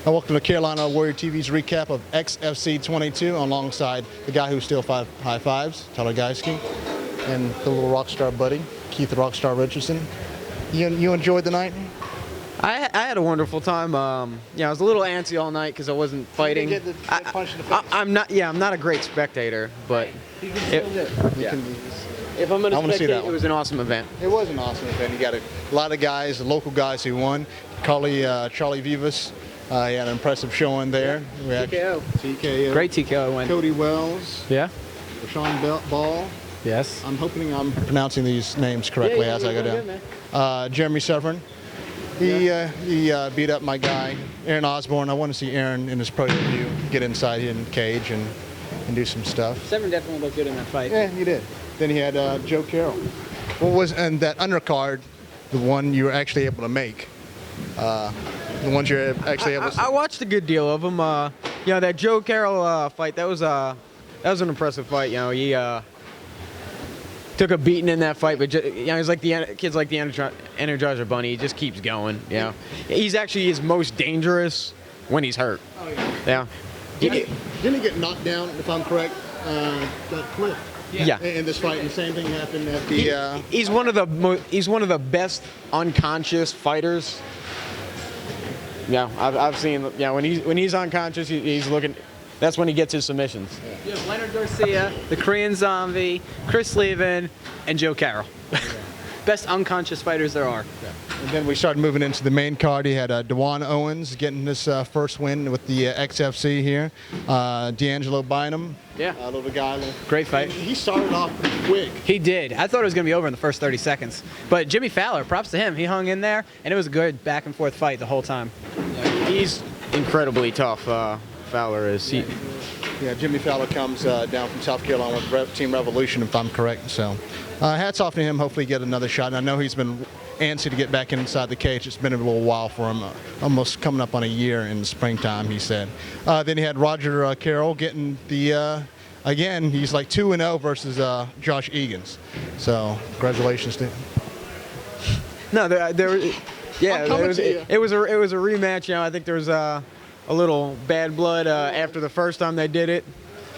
Welcome to Carolina Warrior TV's recap of XFC 22 alongside the guy who still high fives, Tyler Geiske, and the little rock star buddy, Keith the Rockstar Richardson. You enjoyed the night? I had a wonderful time. Yeah, I was a little antsy all night because I wasn't fighting. You didn't get punched in the face. I'm not. Yeah, I'm not a great spectator, but if I'm going to spectate, it was an awesome event. It was an awesome event. You got a lot of guys, local guys who won. Charlie Vivas, he had an impressive showing there. TKO. Great TKO win. Cody Wells. Yeah. Rashawn Ball. Yes. I'm hoping I'm pronouncing these names correctly as I go down. Jeremy Severin. He beat up my guy, Aaron Osborne. I want to see Aaron in his pro debut get inside in the cage and do some stuff. Severin definitely looked good in that fight. Yeah, he did. Then he had Joe Carroll. And that undercard, the one you were actually able to make? The ones you're actually able to... I watched a good deal of them. That Joe Carroll fight, that was an impressive fight. He took a beating in that fight, but he's like the kid's like the Energizer Bunny. He just keeps going. He's actually his most dangerous when he's hurt. Oh yeah. Yeah. Didn't he get knocked down? If I'm correct, got clipped. Yeah. In this fight, and the same thing happened at the. He's one of the best unconscious fighters. Yeah, I've seen. Yeah, when he's unconscious, he's looking. That's when he gets his submissions. You have Leonard Garcia, the Korean Zombie, Chris Levin, and Joe Carroll. Best unconscious fighters there are. Yeah. And then we started moving into the main card. He had Dewan Owens getting his first win with the XFC here. D'Angelo Bynum. Yeah. Little guy. Great fight. He started off pretty quick. He did. I thought it was going to be over in the first 30 seconds. But Jimmy Fowler, props to him. He hung in there, and it was a good back and forth fight the whole time. Yeah, he's incredibly tough. Fowler is. Yeah, Jimmy Fowler comes down from South Carolina with Team Revolution, if I'm correct. So, hats off to him. Hopefully, get another shot. And I know he's been antsy to get back inside the cage. It's been a little while for him, almost coming up on a year in the springtime, he said. Then he had Roger Carroll getting the. Again, he's like 2-0 versus Josh Egan's. So, congratulations to him. No, it was a rematch. I think there was a little bad blood after the first time they did it.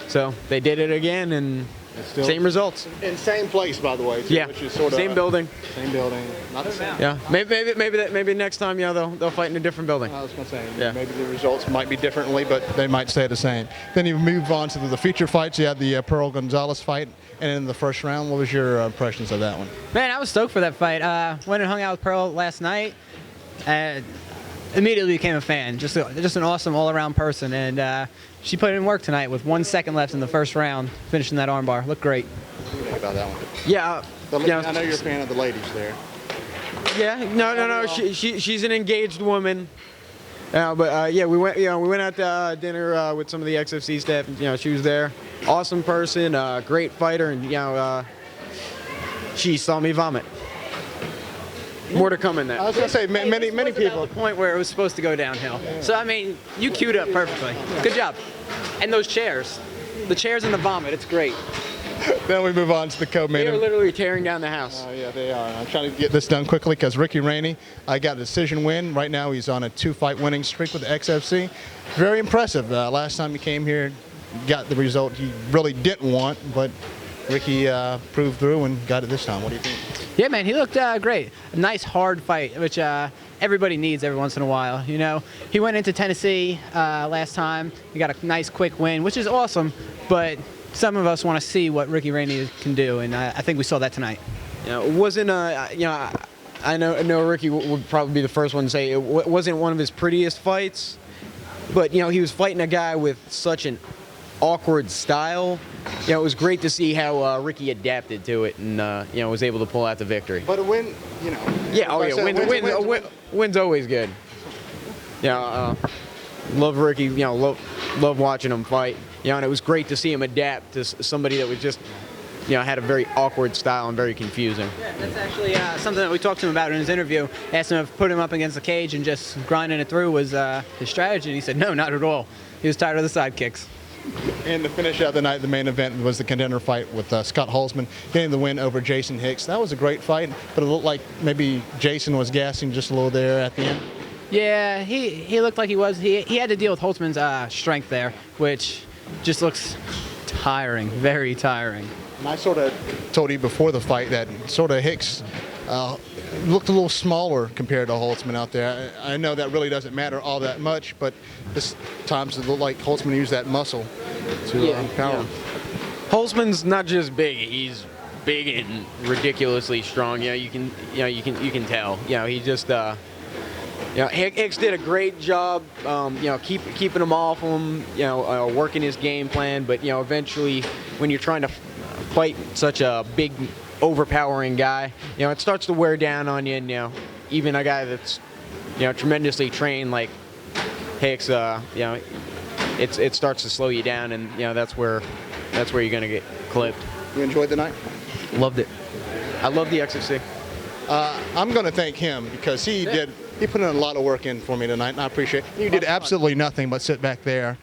So they did it again, and still, same results. In same place, by the way. Too, yeah. Which is sort of same building. Same building. Not the same. Yeah. Maybe next time, they'll fight in a different building. I was gonna say, maybe the results might be differently, but they might stay the same. Then you move on to the feature fights. You had the Pearl Gonzalez fight, and in the first round, what was your impressions of that one? Man, I was stoked for that fight. Went and hung out with Pearl last night. Immediately became a fan. Just an awesome all-around person, and she put in work tonight with 1 second left in the first round, finishing that armbar. Looked great. What do you think about that one? Yeah. I know you're a fan of the ladies there. Yeah. No. She's an engaged woman. But we went out to dinner with some of the XFC staff. And, she was there. Awesome person, great fighter, and she saw me vomit. More to come in that. I was going to say, many people. At the point where it was supposed to go downhill. So, I mean, you queued up perfectly. Good job. And those chairs. The chairs and the vomit, it's great. Then we move on to the co-main. They're literally tearing down the house. Yeah, they are. I'm trying to get this done quickly because Ricky Rainey got a decision win. Right now he's on a 2-fight winning streak with the XFC. Very impressive. Last time he came here, got the result he really didn't want, but Ricky proved through and got it this time. What do you think? Yeah, man, he looked great. A nice, hard fight, which everybody needs every once in a while. He went into Tennessee last time. He got a nice, quick win, which is awesome. But some of us want to see what Ricky Rainey can do, and I think we saw that tonight. It wasn't I know Ricky would probably be the first one to say it wasn't one of his prettiest fights, but he was fighting a guy with such an awkward style. It was great to see how Ricky adapted to it and was able to pull out the victory. But a win, win's always good. Love Ricky. Love watching him fight. And it was great to see him adapt to somebody that was just had a very awkward style and very confusing. Yeah, that's actually something that we talked to him about in his interview. Asked him if put him up against the cage and just grinding it through was his strategy, and he said no, not at all. He was tired of the side kicks. And to finish out the night, the main event was the contender fight with Scott Holzman getting the win over Jason Hicks. That was a great fight, but it looked like maybe Jason was gassing just a little there at the end. Yeah, he looked like he was. He had to deal with Holtzman's strength there, which just looks tiring, very tiring. And I sort of told you before the fight that sort of Hicks looked a little smaller compared to Holtzman out there. I know that really doesn't matter all that much, but this times it looked like Holtzman used that muscle to power him. Holtzman's not just big; he's big and ridiculously strong. You can tell. He just. Hicks did a great job, keeping him off him, working his game plan. But eventually, when you're trying to fight such a big, overpowering guy, it starts to wear down on you. And even a guy that's, tremendously trained like Hicks, it starts to slow you down, and that's where you're gonna get clipped. You enjoyed the night? Loved it. I love the XFC. I'm going to thank him because he put in a lot of work in for me tonight, and I appreciate it. You did absolutely nothing but sit back there.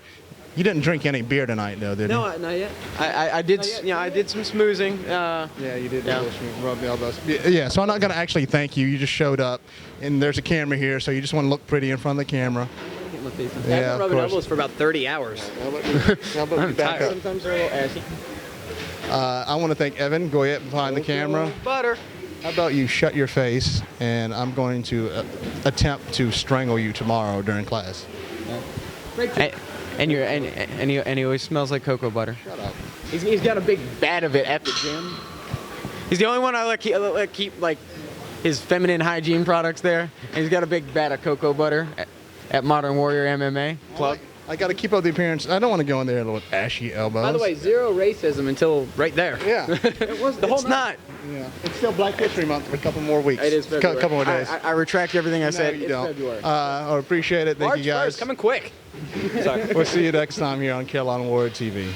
You didn't drink any beer tonight, though, did you? No, not yet. I did. I did some smoozing. Yeah, you did. Yeah. Rub the elbows. Yeah, so I'm not going to actually thank you. You just showed up, and there's a camera here, so you just want to look pretty in front of the camera. I've been rubbing elbows for about 30 hours. I'm tired. Sometimes they're a little assy. I want to thank Evan Goyette behind the camera. Butter. How about you shut your face, and I'm going to attempt to strangle you tomorrow during class. And he always smells like cocoa butter. Shut up. He's got a big vat of it at the gym. He's the only one I let keep like his feminine hygiene products there. And he's got a big vat of cocoa butter at Modern Warrior MMA Club. I got to keep up the appearance. I don't want to go in there with ashy elbows. By the way, zero racism until right there. Yeah. It was the whole night. Yeah. It's still Black History Month for a couple more weeks. It is February. A couple more days. I retract everything I said. You It's don't. February. I appreciate it. Thank March you guys. 1st, coming quick. We'll see you next time here on Carolina Warrior TV.